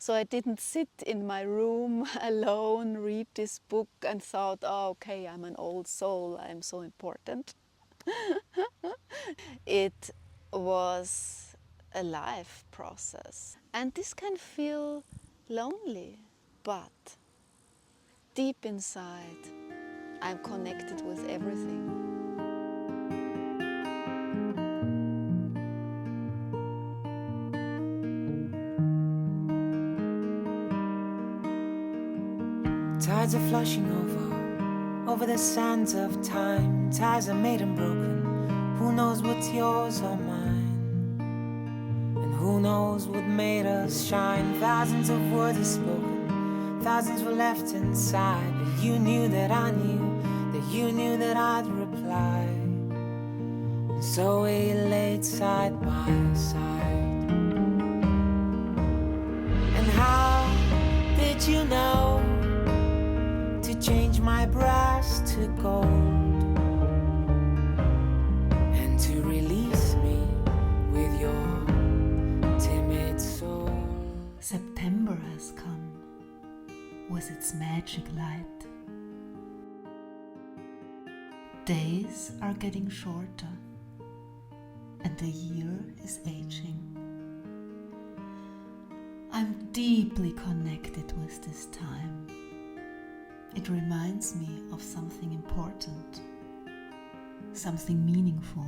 So I didn't sit in my room alone, read this book and thought, oh, okay, I'm an old soul, I'm so important. It was a life process. And this can feel lonely, but deep inside, I'm connected with everything. Tides are flushing over the sands of time. Ties are made and broken. Who knows what's yours or mine? And who knows what made us shine? Thousands of words are spoken, thousands were left inside. But you knew that I knew, that you knew that I'd reply. And so we laid side by side. And how did you know to change my brass to gold and to release me with your timid soul? September has come with its magic light. Days are getting shorter and the year is aging. I'm deeply connected with this time. It reminds me of something important, something meaningful,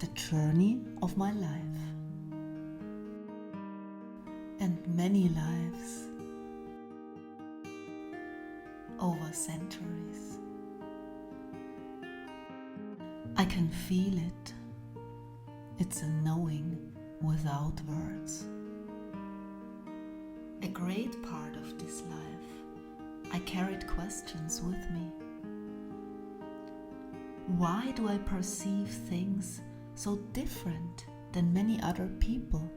the journey of my life. And many lives over centuries. I can feel it. It's a knowing without words. A great part of this life, I carried questions with me. Why do I perceive things so different than many other people?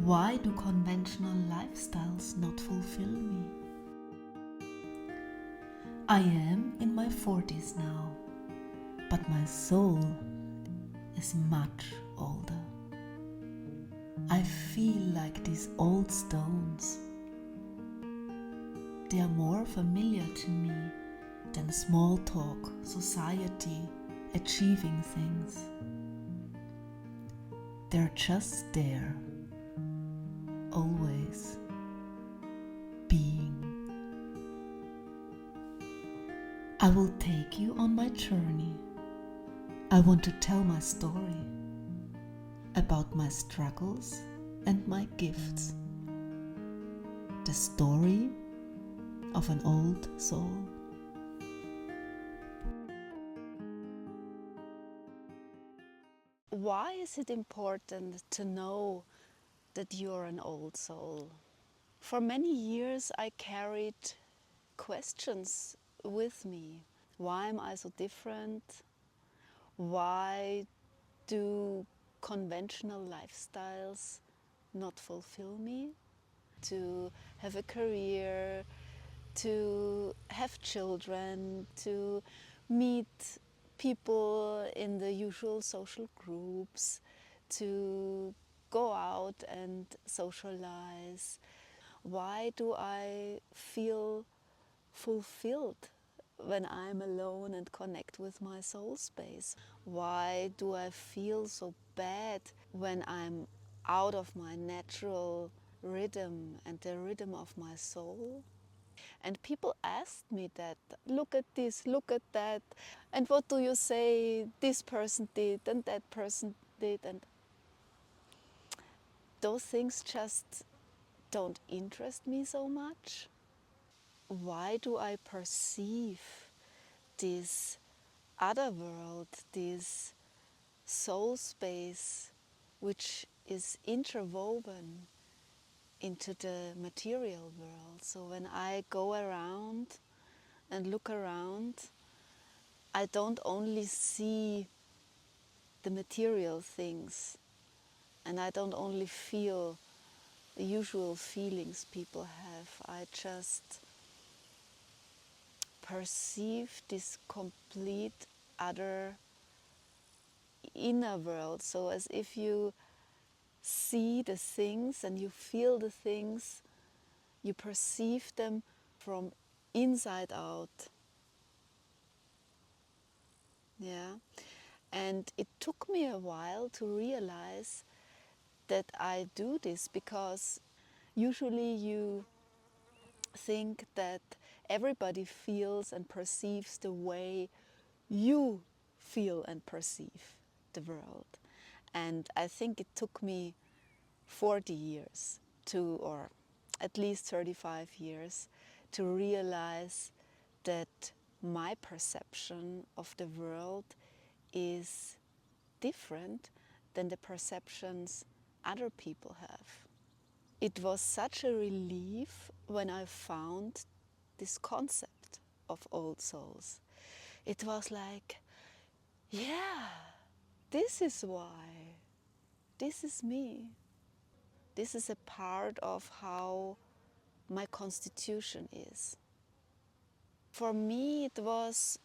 Why do conventional lifestyles not fulfill me? I am in my 40s now, but my soul is much older. I feel like these old stones. They are more familiar to me than small talk, society, achieving things. They're just there, always being. I will take you on my journey. I want to tell my story about my struggles and my gifts. The story of an old soul. Why is it important to know that you're an old soul? For many years I carried questions with me. Why am I so different? Why do conventional lifestyles not fulfill me? To have a career, to have children, to meet people in the usual social groups, to go out and socialize. Why do I feel fulfilled when I'm alone and connect with my soul space? Why do I feel so bad when I'm out of my natural rhythm and the rhythm of my soul? And people asked me that, look at this, look at that, and what do you say this person did and that person did? And those things just don't interest me so much. Why do I perceive this other world, this soul space, which is interwoven into the material world? So when I go around and look around, I don't only see the material things, and I don't only feel the usual feelings people have. I just perceive this complete other inner world. So as if you see the things and you feel the things, you perceive them from inside out. Yeah. And it took me a while to realize that I do this, because usually you think that everybody feels and perceives the way you feel and perceive the world. And I think it took me 40 years to, or at least 35 years, to realize that my perception of the world is different than the perceptions other people have. It was such a relief when I found this concept of old souls. It was like, yeah, this is why. This is me. This is a part of how my constitution is. For me, it was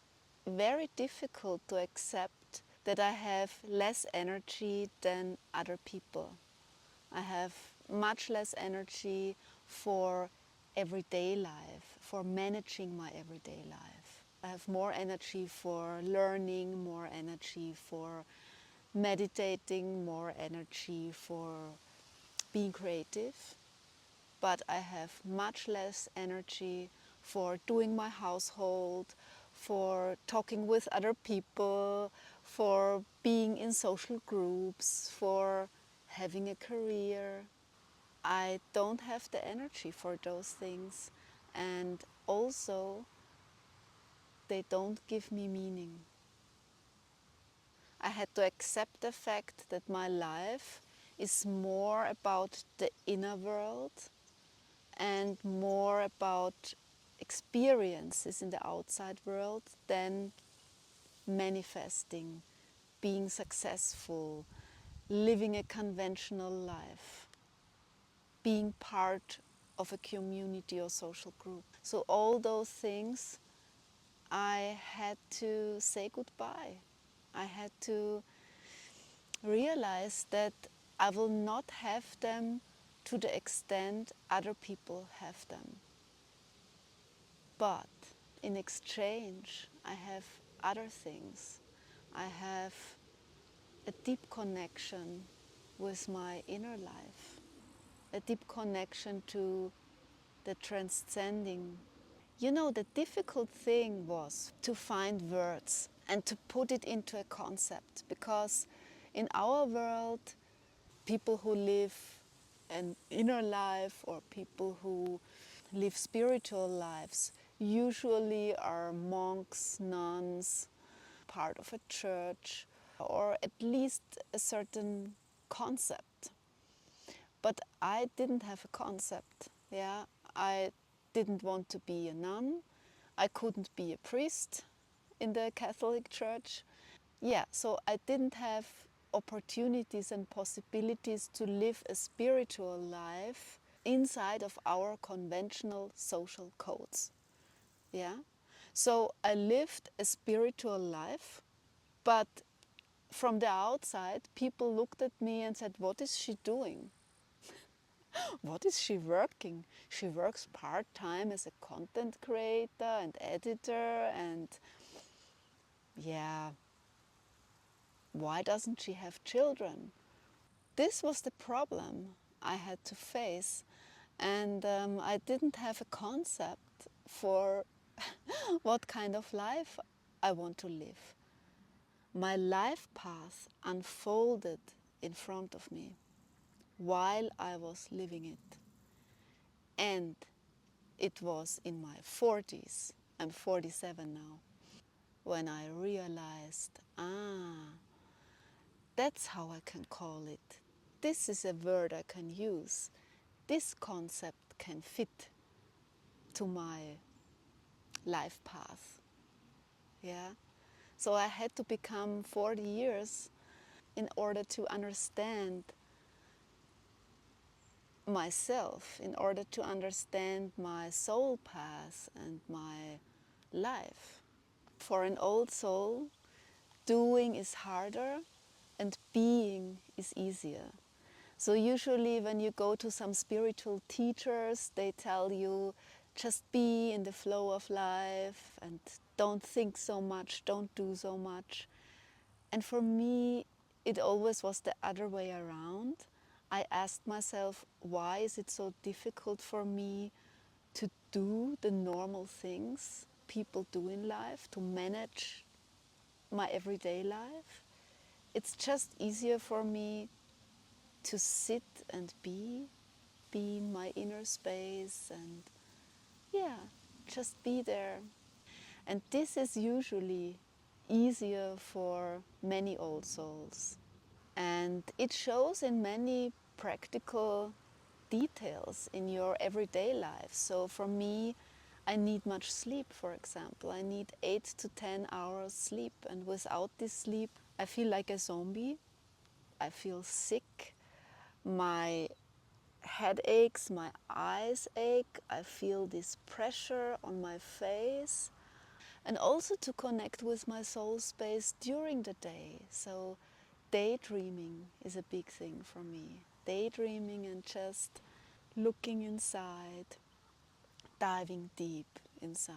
very difficult to accept that I have less energy than other people. I have much less energy for everyday life, for managing my everyday life. I have more energy for learning, more energy for meditating, more energy for being creative. But I have much less energy for doing my household, for talking with other people, for being in social groups, for having a career. I don't have the energy for those things, and also they don't give me meaning. I had to accept the fact that my life is more about the inner world and more about experiences in the outside world than manifesting, being successful, living a conventional life, being part of a community or social group. So all those things I had to say goodbye. I had to realize that I will not have them to the extent other people have them. But in exchange, I have other things. I have a deep connection with my inner life, a deep connection to the transcending. You know, the difficult thing was to find words and to put it into a concept, because in our world, people who live an inner life or people who live spiritual lives usually are monks, nuns, part of a church, or at least a certain concept. But I didn't have a concept. Yeah, I didn't want to be a nun. I couldn't be a priest in the Catholic Church. Yeah, so I didn't have opportunities and possibilities to live a spiritual life inside of our conventional social codes. Yeah, so I lived a spiritual life, but from the outside, people looked at me and said, "What is she doing? What is she working? She works part-time as a content creator and editor, and yeah, why doesn't she have children?" This was the problem I had to face, and I didn't have a concept for what kind of life I want to live. My life path unfolded in front of me while I was living it. And it was in my 40s, I'm 47 now, when I realized, that's how I can call it. This is a word I can use. This concept can fit to my life path. Yeah. So I had to become 40 years in order to understand myself, in order to understand my soul path and my life. For an old soul, doing is harder and being is easier. So usually when you go to some spiritual teachers, they tell you just be in the flow of life and don't think so much, don't do so much. And for me, it always was the other way around. I asked myself, why is it so difficult for me to do the normal things people do in life, to manage my everyday life? It's just easier for me to sit and be in my inner space and, yeah, just be there. And this is usually easier for many old souls. And it shows in many practical details in your everyday life. So for me, I need much sleep, for example. I need 8 to 10 hours sleep. And without this sleep, I feel like a zombie. I feel sick. My head aches, my eyes ache. I feel this pressure on my face. And also to connect with my soul space during the day. So daydreaming is a big thing for me. Daydreaming and just looking inside, diving deep inside.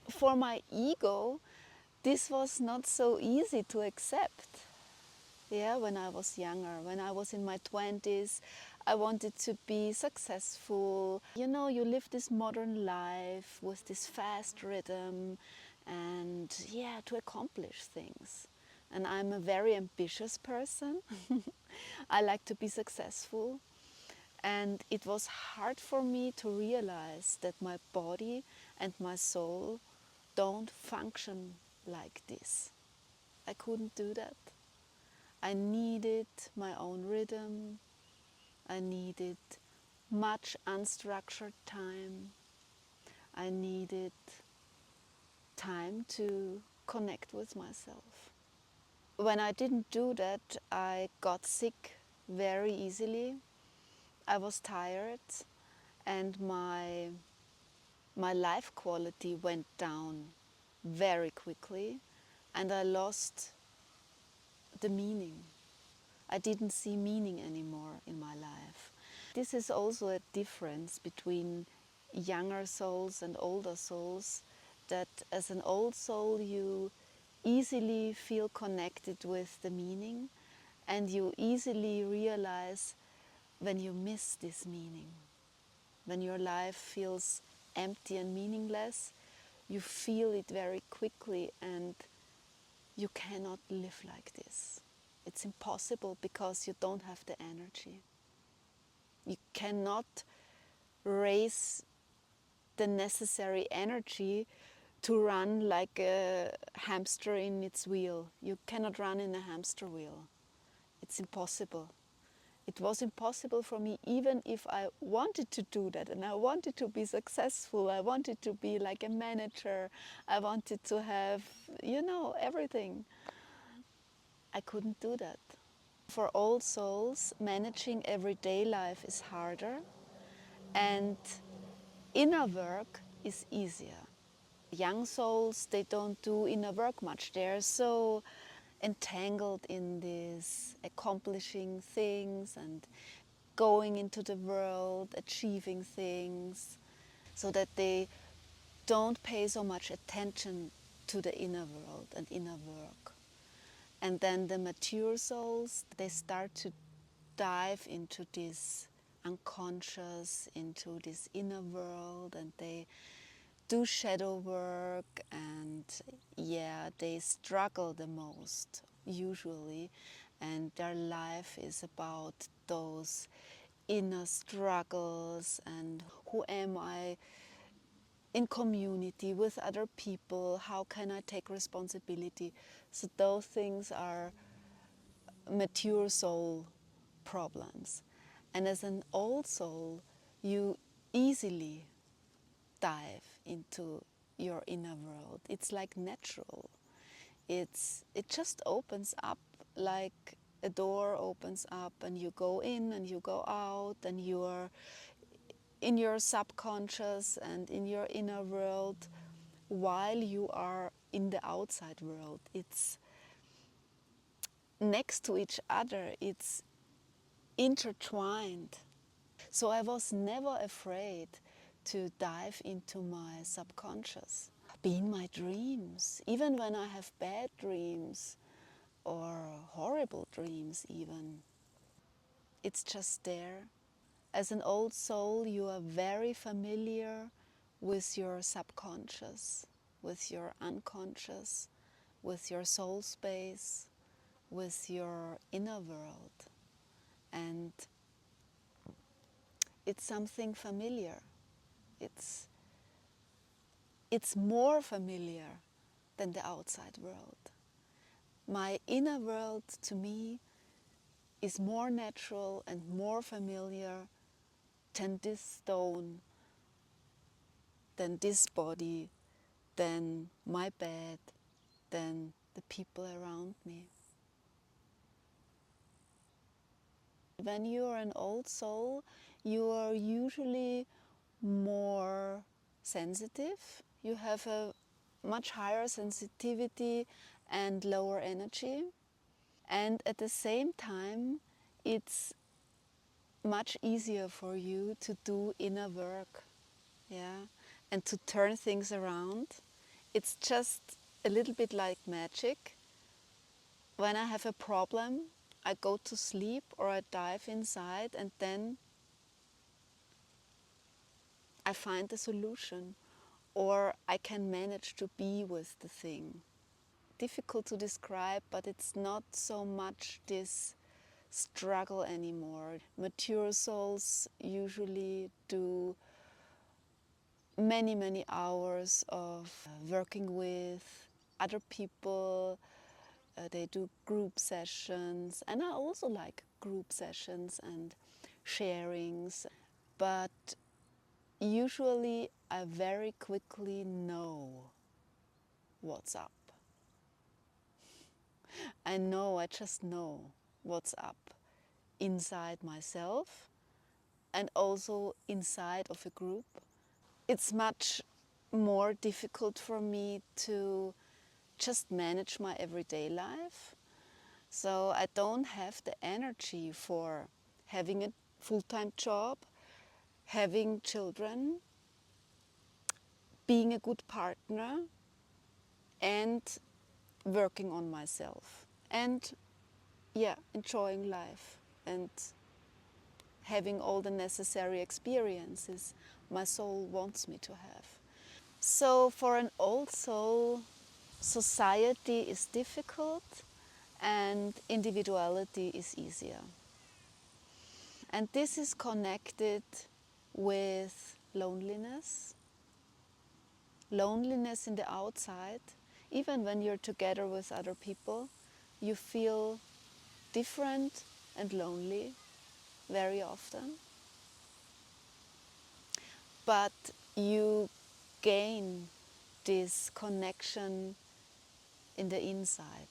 For my ego, this was not so easy to accept. Yeah, when I was younger, when I was in my 20s, I wanted to be successful. You know, you live this modern life with this fast rhythm and, yeah, to accomplish things. And I'm a very ambitious person. I like to be successful. And it was hard for me to realize that my body and my soul don't function like this. I couldn't do that. I needed my own rhythm. I needed much unstructured time. I needed time to connect with myself. When I didn't do that, I got sick very easily. I was tired and my life quality went down very quickly and I lost the meaning. I didn't see meaning anymore in my life. This is also a difference between younger souls and older souls, that as an old soul you easily feel connected with the meaning and you easily realize when you miss this meaning. When your life feels empty and meaningless, you feel it very quickly and you cannot live like this. It's impossible because you don't have the energy. You cannot raise the necessary energy to run like a hamster in its wheel. You cannot run in a hamster wheel. It's impossible. It was impossible for me even if I wanted to do that and I wanted to be successful. I wanted to be like a manager. I wanted to have, everything. I couldn't do that. For old souls, managing everyday life is harder and inner work is easier. Young souls, they don't do inner work much. They're so entangled in this accomplishing things and going into the world, achieving things, so that they don't pay so much attention to the inner world and inner work. And then the mature souls, they start to dive into this unconscious, into this inner world, and they do shadow work, and yeah, they struggle the most usually, and their life is about those inner struggles and who am I in community with other people, how can I take responsibility. So those things are mature soul problems. And as an old soul, you easily dive into your inner world. It's like natural. It just opens up like a door opens up and you go in and you go out and you are in your subconscious and in your inner world while you are in the outside world. It's next to each other. It's intertwined. So I was never afraid to dive into my subconscious, be in my dreams, even when I have bad dreams or horrible dreams even. It's just there. As an old soul, you are very familiar with your subconscious, with your unconscious, with your soul space, with your inner world. And it's something familiar. It's more familiar than the outside world. My inner world to me is more natural and more familiar than this stone, than this body, than my bed, than the people around me. When you are an old soul, you are usually more sensitive. You have a much higher sensitivity and lower energy. And at the same time, it's much easier for you to do inner work, yeah, and to turn things around. It's just a little bit like magic. When I have a problem, I go to sleep or I dive inside, and then I find the solution, or I can manage to be with the thing. Difficult to describe, but it's not so much this struggle anymore. Mature souls usually do many hours of working with other people. They do group sessions, and I also like group sessions and sharings, but usually I very quickly know what's up. I just know what's up inside myself and also inside of a group. It's much more difficult for me to just manage my everyday life. So I don't have the energy for having a full-time job, having children, being a good partner, and working on myself. And yeah, enjoying life and having all the necessary experiences my soul wants me to have. So for an old soul, society is difficult and individuality is easier. And this is connected with loneliness. Loneliness in the outside, even when you're together with other people, you feel different and lonely very often. But you gain this connection in the inside.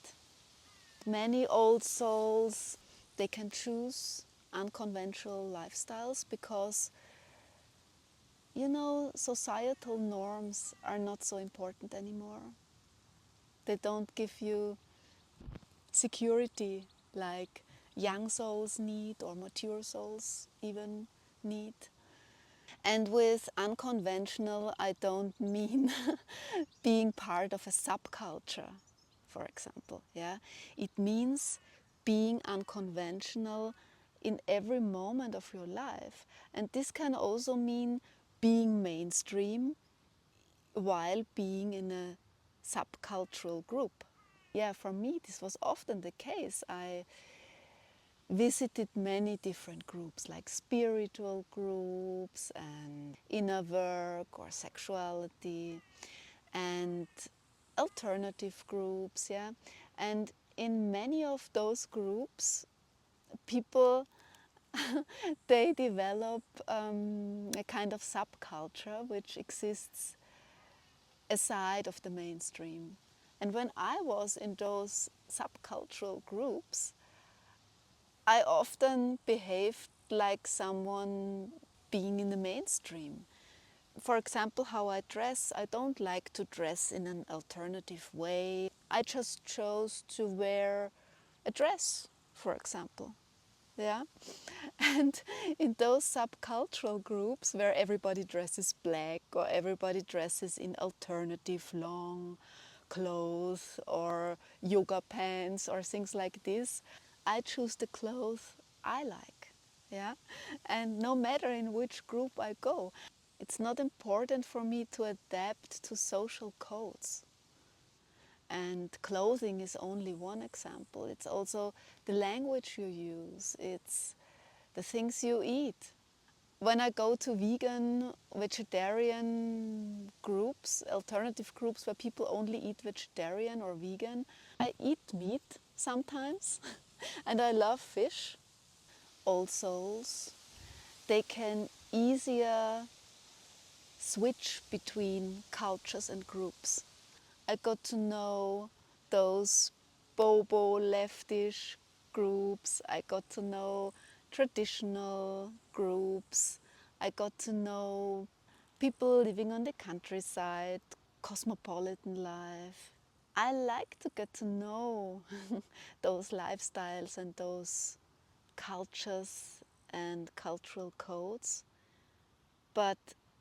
Many old souls, they can choose unconventional lifestyles because, you know, societal norms are not so important anymore. They don't give you security like young souls need or mature souls even need. And with unconventional, I don't mean being part of a subculture, for example. Yeah, it means being unconventional in every moment of your life, and this can also mean being mainstream while being in a subcultural group. Yeah, for me, this was often the case. I visited many different groups, like spiritual groups and inner work or sexuality and alternative groups, yeah. And in many of those groups, people they develop a kind of subculture which exists aside of the mainstream. And when I was in those subcultural groups, I often behaved like someone being in the mainstream. For example, how I dress, I don't like to dress in an alternative way. I just chose to wear a dress, for example. Yeah. And in those subcultural groups where everybody dresses black or everybody dresses in alternative long clothes or yoga pants or things like this, I choose the clothes I like. Yeah? And no matter in which group I go, it's not important for me to adapt to social codes. And clothing is only one example. It's also the language you use, it's the things you eat. When I go to vegan, vegetarian groups, alternative groups where people only eat vegetarian or vegan, I eat meat sometimes and I love fish. Old souls, they can easier switch between cultures and groups. I got to know those bobo leftish groups. I got to know traditional groups. I got to know people living on the countryside, cosmopolitan life. I like to get to know those lifestyles and those cultures and cultural codes, but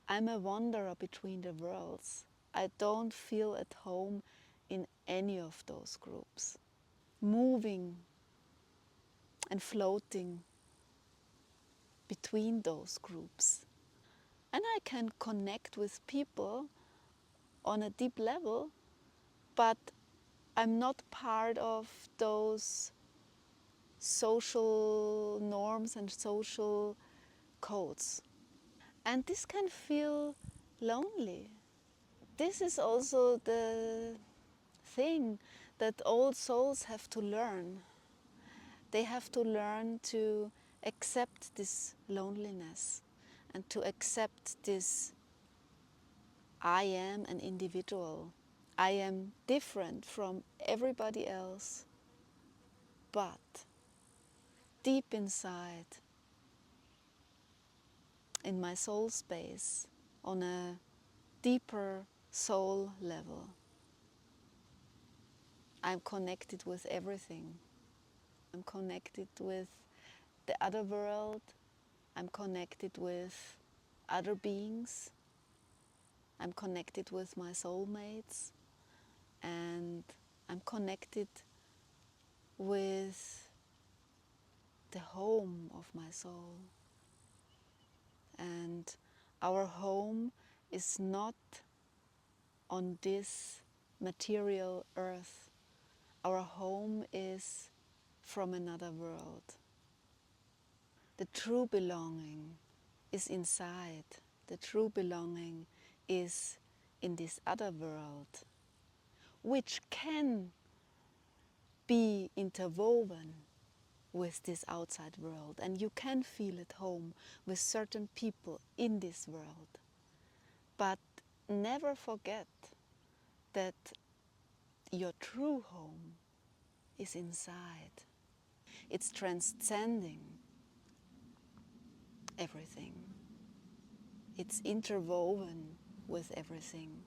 I'm a wanderer between the worlds. I don't feel at home in any of those groups. Moving and floating between those groups. And I can connect with people on a deep level, but I'm not part of those social norms and social codes. And this can feel lonely. This is also the thing that all souls have to learn. They have to learn to accept this loneliness and to accept this I am an individual. I am different from everybody else, but deep inside, in my soul space, on a deeper soul level, I'm connected with everything. I'm connected with the other world. I'm connected with other beings. I'm connected with my soulmates. And I'm connected with the home of my soul. And our home is not on this material earth. Our home is from another world. The true belonging is inside. The true belonging is in this other world, which can be interwoven with this outside world. And you can feel at home with certain people in this world. But never forget that your true home is inside. It's transcending everything. It's interwoven with everything.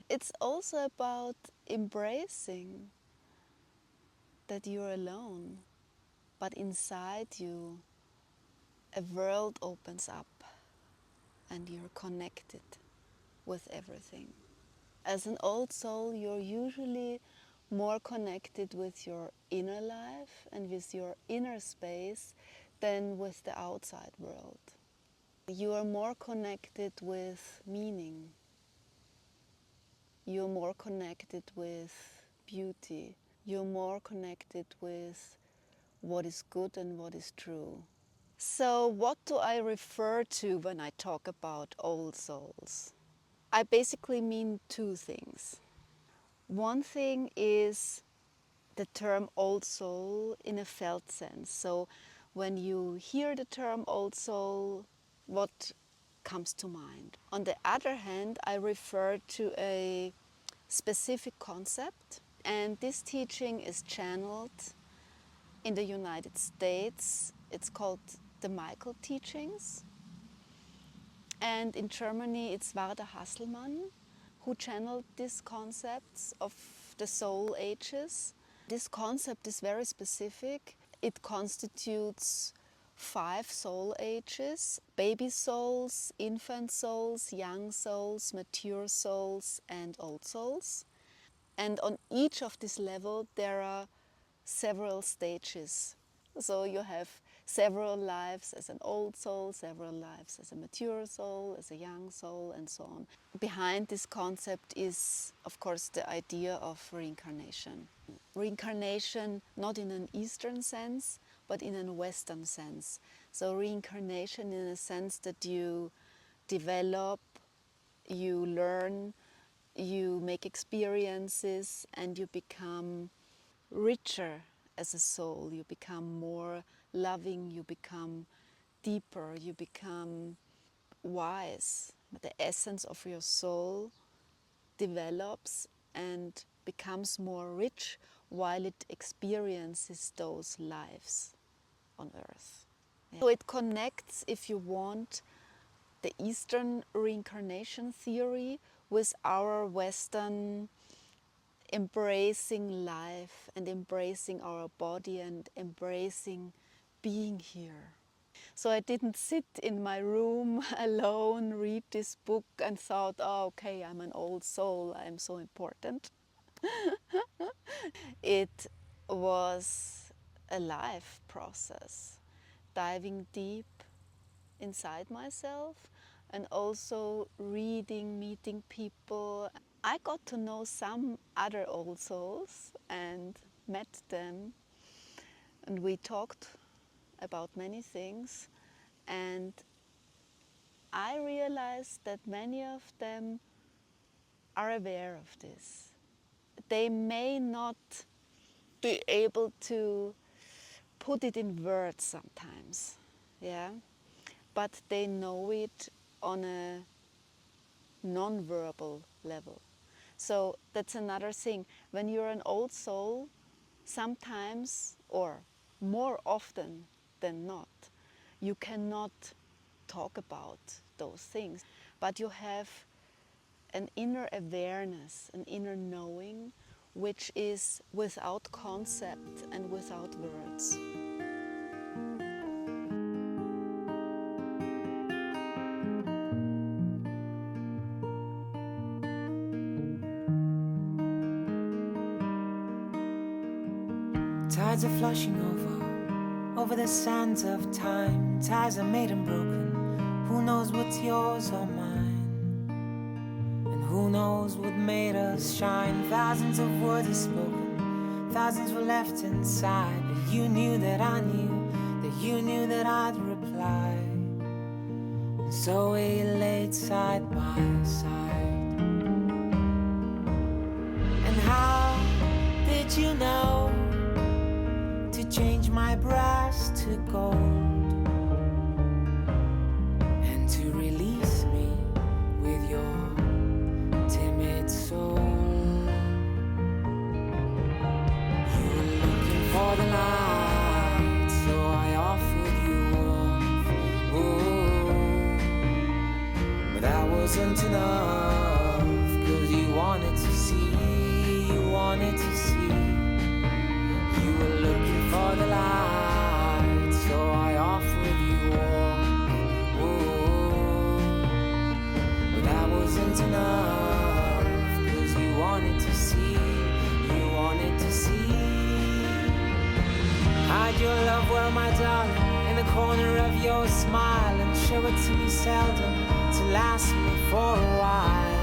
It's also about embracing that you're alone, but inside you a world opens up and you're connected with everything. As an old soul, you're usually more connected with your inner life and with your inner space than with the outside world. You are more connected with meaning. You're more connected with beauty. You're more connected with what is good and what is true. So what do I refer to when I talk about old souls? I basically mean two things. One thing is the term old soul in a felt sense. So when you hear the term old soul, what comes to mind? On the other hand, I refer to a specific concept, and this teaching is channeled in the United States. It's called the Michael teachings. And in Germany, it's Warda Hasselmann who channeled these concepts of the soul ages. This concept is very specific. It constitutes 5 soul ages: baby souls, infant souls, young souls, mature souls, and old souls. And on each of this level there are several stages. So you have several lives as an old soul, several lives as a mature soul, as a young soul, and so on. Behind this concept is, of course, the idea of reincarnation. Reincarnation not in an Eastern sense, but in a Western sense. So reincarnation in a sense that you develop, you learn, you make experiences, and you become richer as a soul. You become more loving, you become deeper, you become wise. The essence of your soul develops and becomes more rich while it experiences those lives on earth. So it connects, if you want, the Eastern reincarnation theory with our Western embracing life and embracing our body and embracing being here. So I didn't sit in my room alone, read this book and thought, oh, okay, I'm an old soul, I'm so important. It was a life process, diving deep inside myself and also reading, meeting people. I got to know some other old souls and met them, and we talked about many things, and I realized that many of them are aware of this. They may not be able to put it in words sometimes, yeah, but they know it on a non-verbal level. So that's another thing. When you're an old soul, sometimes, or more often than not, you cannot talk about those things, but you have an inner awareness, an inner knowing, which is without concept and without words. Tides are flushing over the sands of time. Ties are made and broken. Who knows what's yours or mine? And who knows what made us shine? Thousands of words are spoken, thousands were left inside. But you knew that I knew, that you knew that I'd reply. And so we laid side by side. And how did you know to change my brass to gold and to release me with your timid soul? You were looking for the light, so I offered you warmth. Oh, but that wasn't enough, 'cause you wanted to see, you wanted to see. You were looking for the light, so I offered you warmth. Oh, but that wasn't enough, 'cause you wanted to see, you wanted to see. Hide your love well, my darling, in the corner of your smile, and show it to me seldom, to last me for a while.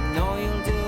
I know you'll do